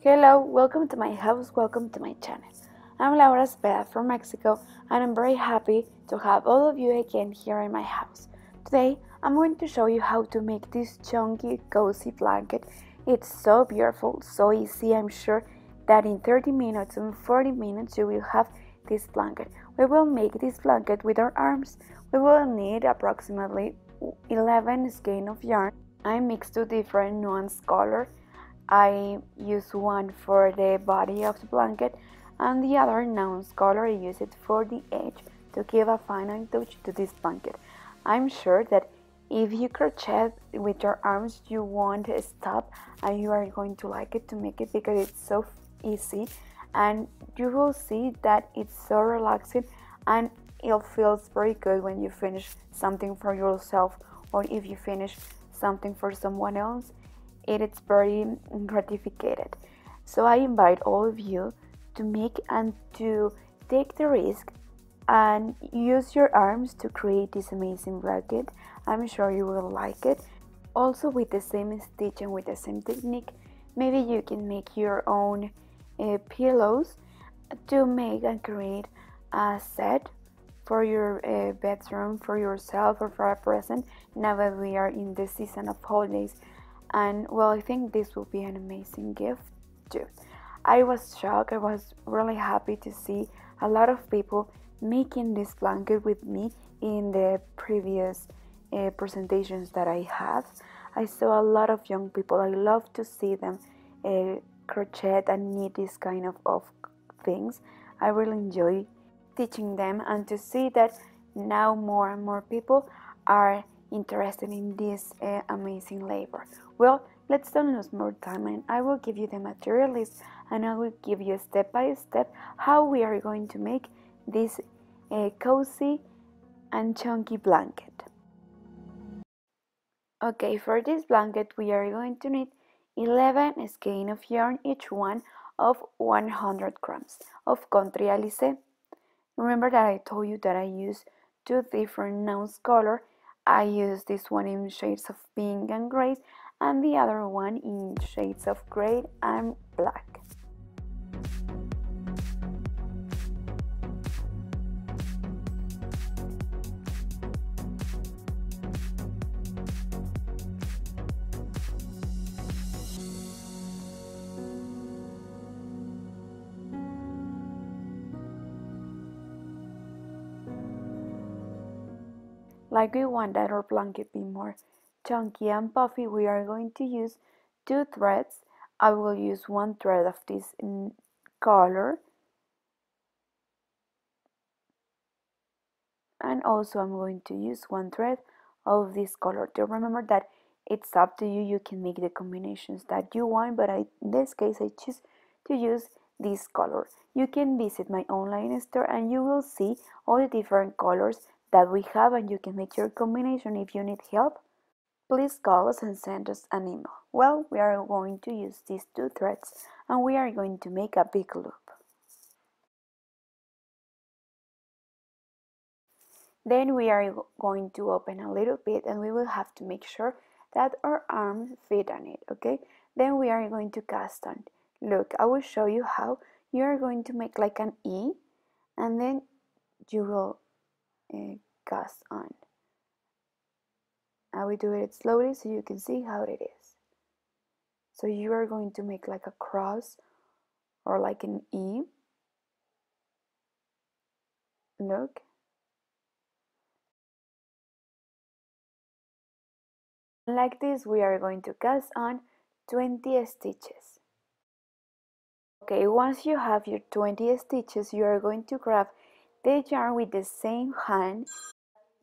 Hello, welcome to my house, welcome to my channel. I'm Laura Cepeda from Mexico and I'm very happy to have all of you again here in my house. Today I'm going to show you how to make this chunky, cozy blanket. It's so beautiful, so easy. I'm sure that in 30 minutes and 40 minutes you will have this blanket. We will make this blanket with our arms. We will need approximately 11 skein of yarn. I mixed two different nuance colors. I use one for the body of the blanket and the other nuance color I use it for the edge to give a fine touch to this blanket. I'm sure that if you crochet with your arms you won't stop and you are going to like it to make it because it's so easy, and you will see that it's so relaxing and it feels very good when you finish something for yourself or if you finish something for someone else. It is very gratified. So I invite all of you to make and to take the risk and use your arms to create this amazing blanket. I'm sure you will like it. Also with the same stitch and with the same technique, maybe you can make your own pillows to make and create a set for your bedroom, for yourself or for a present now that we are in the season of holidays. And well, I think this will be an amazing gift too. I was shocked. I was really happy to see a lot of people making this blanket with me in the previous presentations that I had. I saw a lot of young people. I love to see them crochet and knit this kind of things. I really enjoy teaching them and to see that now more and more people are interested in this amazing labor. Well, let's don't lose more time and I will give you the material list and I will give you step by step how we are going to make this cozy and chunky blanket. Okay, for this blanket we are going to need 11 skein of yarn, each one of 100 grams of country alice. Remember that I told you that I use two different nuance color. I use this one in shades of pink and gray and the other one in shades of gray and black. Like we want that our blanket be more chunky and puffy, we are going to use two threads. I will use one thread of this color and also I'm going to use one thread of this color. To remember that it's up to you, you can make the combinations that you want, but in this case I choose to use this color. You can visit my online store and you will see all the different colors that we have and you can make your combination. If you need help, please call us and send us an email. Well, we are going to use these two threads and we are going to make a big loop. Then we are going to open a little bit and we will have to make sure that our arms fit on it, okay? Then we are going to cast on. Look, I will show you how you are going to make like an E and then you will cast on. I will do it slowly so you can see how it is. So you are going to make like a cross or like an E. Look. Like this we are going to cast on 20 stitches. Okay, once you have your 20 stitches, you are going to grab the yarn with the same hand.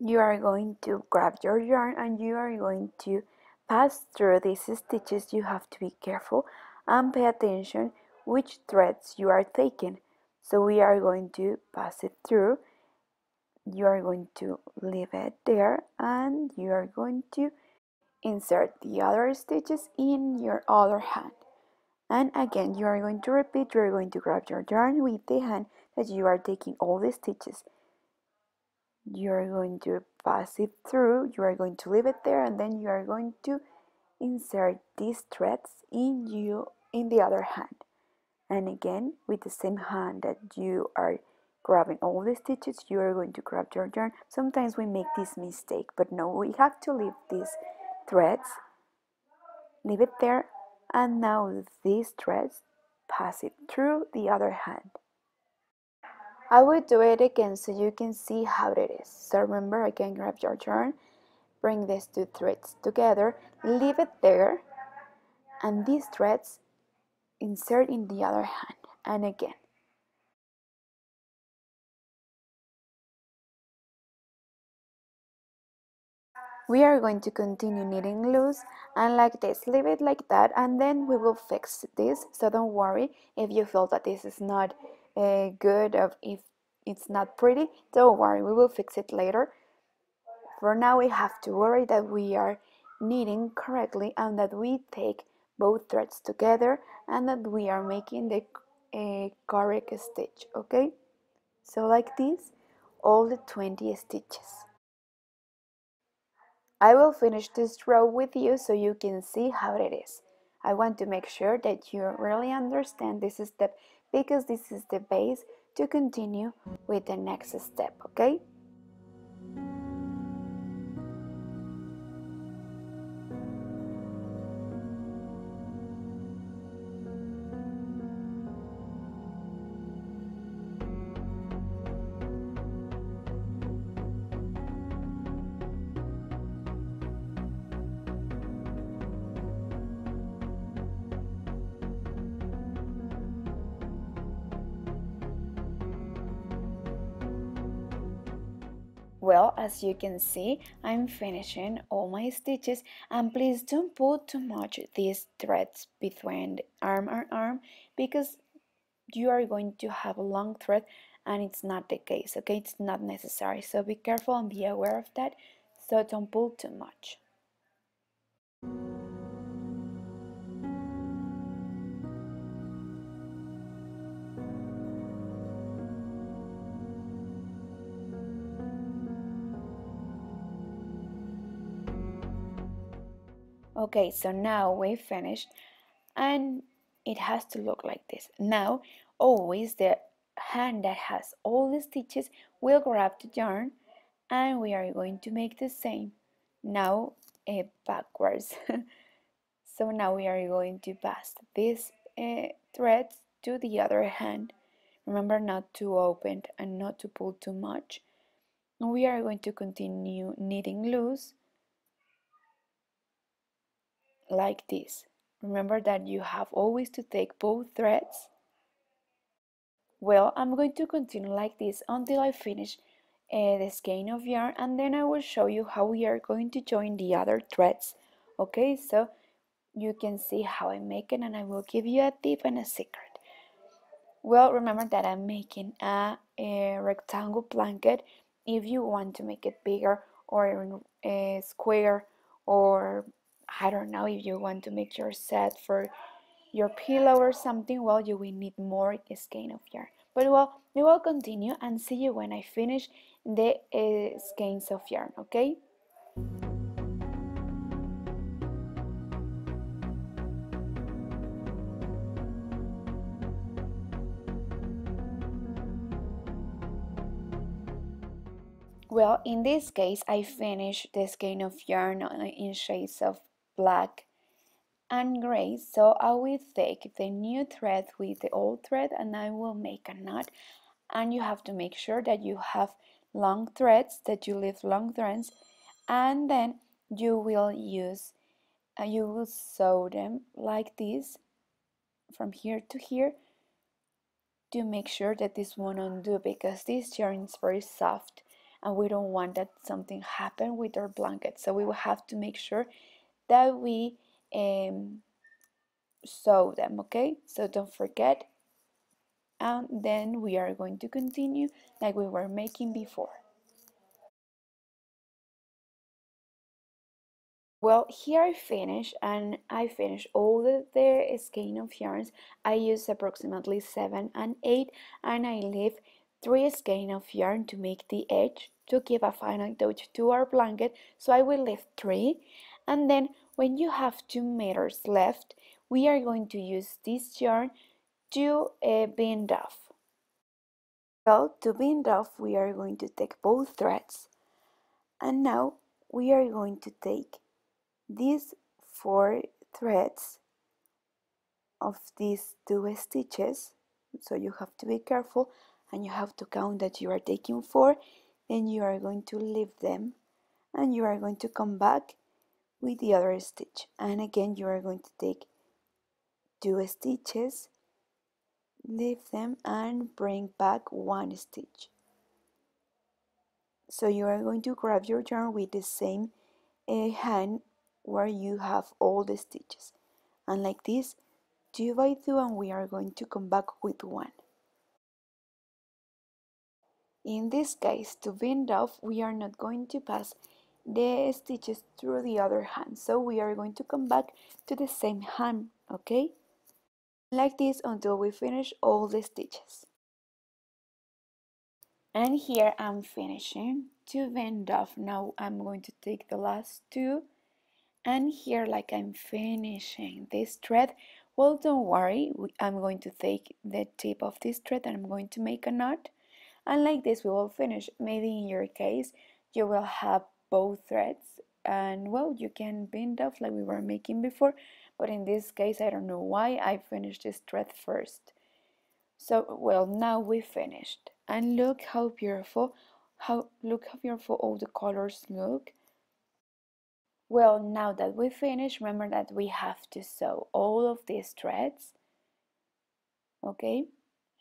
You are going to grab your yarn and you are going to pass through these stitches. You have to be careful and pay attention which threads you are taking. So we are going to pass it through. You are going to leave it there and you are going to insert the other stitches in your other hand. And again, you are going to repeat. You are going to grab your yarn with the hand that you are taking all the stitches. You are going to pass it through. You are going to leave it there, and then you are going to insert these threads in the other hand. And again, with the same hand that you are grabbing all the stitches, you are going to grab your yarn. Sometimes we make this mistake, but no, we have to leave these threads, leave it there, and now these threads pass it through the other hand. I will do it again so you can see how it is. So remember, again, grab your yarn, bring these two threads together, leave it there, and these threads insert in the other hand, and again. We are going to continue knitting loose and like this, leave it like that, and then we will fix this. So don't worry if you feel that this is not good, or if it's not pretty, don't worry, we will fix it later. For now, we have to worry that we are knitting correctly and that we take both threads together and that we are making the correct stitch, okay? So like this, all the 20 stitches. I will finish this row with you so you can see how it is. I want to make sure that you really understand this step because this is the base to continue with the next step, okay? Well, as you can see, I'm finishing all my stitches, and please don't pull too much these threads between arm and arm because you are going to have a long thread and it's not the case, okay? It's not necessary, so be careful and be aware of that, so don't pull too much. Okay, so now we finished and it has to look like this. Now, always the hand that has all the stitches will grab the yarn and we are going to make the same. Now, backwards. So now we are going to pass these threads to the other hand. Remember not to open and not to pull too much. And we are going to continue knitting loose like this. Remember that you have always to take both threads. Well, I'm going to continue like this until I finish the skein of yarn, and then I will show you how we are going to join the other threads. Okay, so you can see how I make it, and I will give you a tip and a secret. Well, remember that I'm making a rectangle blanket. If you want to make it bigger or a square, or I don't know, if you want to make your set for your pillow or something, well, you will need more skein of yarn. But well, we will continue and see you when I finish the skeins of yarn, okay? Well, in this case, I finished the skein of yarn in shades of black and gray, so I will take the new thread with the old thread and I will make a knot. And you have to make sure that you have long threads, that you leave long threads, and then you will sew them like this from here to here to make sure that this won't undo, because this yarn is very soft and we don't want that something happen with our blanket. So we will have to make sure that we sew them, okay? So don't forget, and then we are going to continue like we were making before. Well, here I finish, and I finish all the skein of yarns. I use approximately 7 and 8, and I leave 3 skein of yarn to make the edge to give a final touch to our blanket. So I will leave 3, and then when you have 2 meters left, we are going to use this yarn to bind off. So to bind off, we are going to take both threads, and now we are going to take these 4 threads of these 2 stitches. So you have to be careful and you have to count that you are taking 4, then you are going to leave them and you are going to come back with the other stitch, and again you are going to take 2 stitches, leave them and bring back 1 stitch. So you are going to grab your yarn with the same hand where you have all the stitches, and like this 2 by 2, and we are going to come back with 1. In this case, to bind off, we are not going to pass the stitches through the other hand, so we are going to come back to the same hand, okay? Like this until we finish all the stitches. And here I'm finishing to bind off. Now I'm going to take the last 2, and here, like I'm finishing this thread, well, don't worry, I'm going to take the tip of this thread and I'm going to make a knot, and like this we will finish. Maybe in your case you will have both threads, and well, you can bind off like we were making before, but in this case I don't know why I finished this thread first. So well, now we finished, and look how beautiful, look how beautiful all the colors look. Well, now that we finished, remember that we have to sew all of these threads, okay,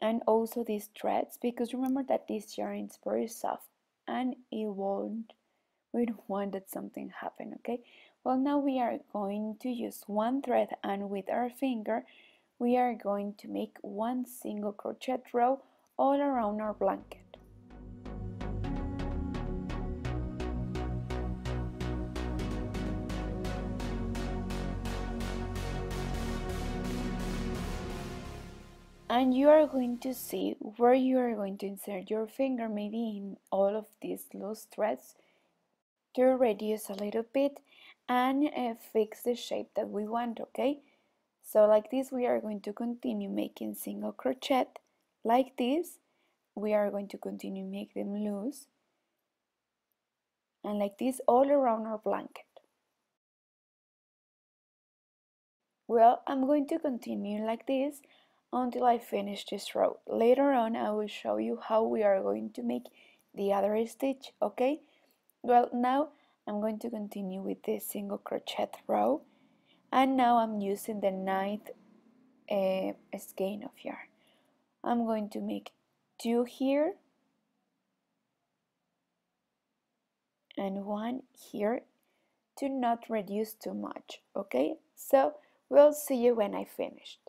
and also these threads, because remember that this yarn is very soft and we don't want that something happen, okay. Well, now we are going to use 1 thread, and with our finger we are going to make 1 single crochet row all around our blanket. And you are going to see where you are going to insert your finger, maybe in all of these loose threads, to reduce a little bit and fix the shape that we want, okay? So like this we are going to continue making single crochet. Like this we are going to continue make them loose, and like this all around our blanket. Well, I'm going to continue like this until I finish this row. Later on I will show you how we are going to make the other stitch, okay? Well, now I'm going to continue with this single crochet row, and now I'm using the 9th skein of yarn. I'm going to make 2 here and 1 here to not reduce too much, okay? So we'll see you when I finished.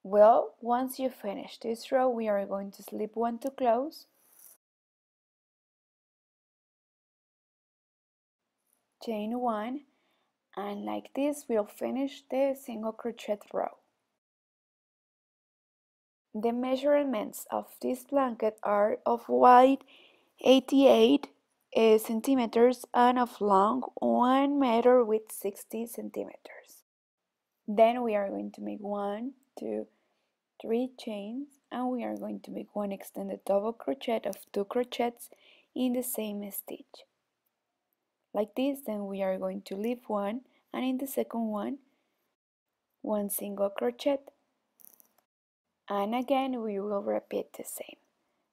Well, once you finish this row, we are going to slip 1 to close, chain 1, and like this we'll finish the single crochet row. The measurements of this blanket are of wide 88 centimeters and of long 1 meter with 60 centimeters. Then we are going to make 1, 2, 3 chains, and we are going to make 1 extended double crochet of 2 crochets in the same stitch. Like this, then we are going to leave 1, and in the second one, 1 single crochet, and again we will repeat the same.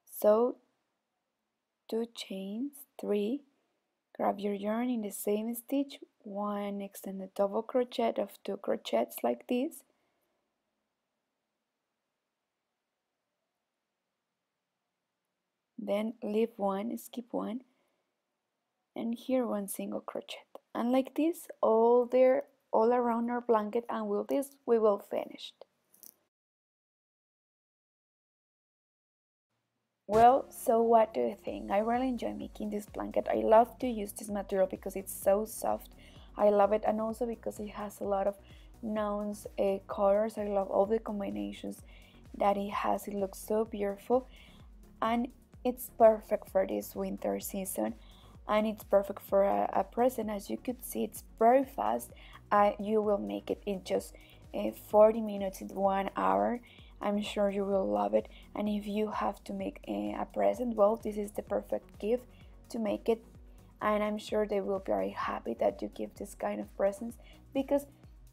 So 2 chains, 3, grab your yarn in the same stitch, 1 extended double crochet of 2 crochets like this, then leave 1, skip 1, and here 1 single crochet, and like this all around our blanket, and with this we will finish. Well, so what do you think? I really enjoy making this blanket. I love to use this material because it's so soft. I love it, and also because it has a lot of nouns, colors. I love all the combinations that it has. It looks so beautiful, and it's perfect for this winter season. and it's perfect for a present. As you could see, it's very fast. You will make it in just 40 minutes in 1 hour. I'm sure you will love it. And if you have to make a present, well, this is the perfect gift to make it. And I'm sure they will be very happy that you give this kind of presents, because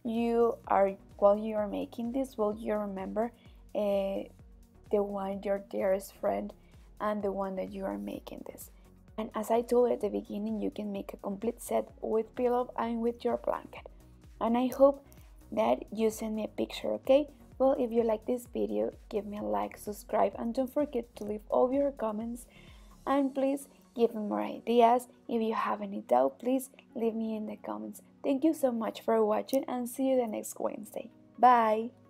you are, while you are making this, will you remember the one, your dearest friend, and the one that you are making this. And as I told at the beginning, you can make a complete set with pillow and with your blanket. And I hope that you send me a picture, okay? Well, if you like this video, give me a like, subscribe, and don't forget to leave all your comments. And please give me more ideas. If you have any doubt, please leave me in the comments. Thank you so much for watching, and see you the next Wednesday. Bye!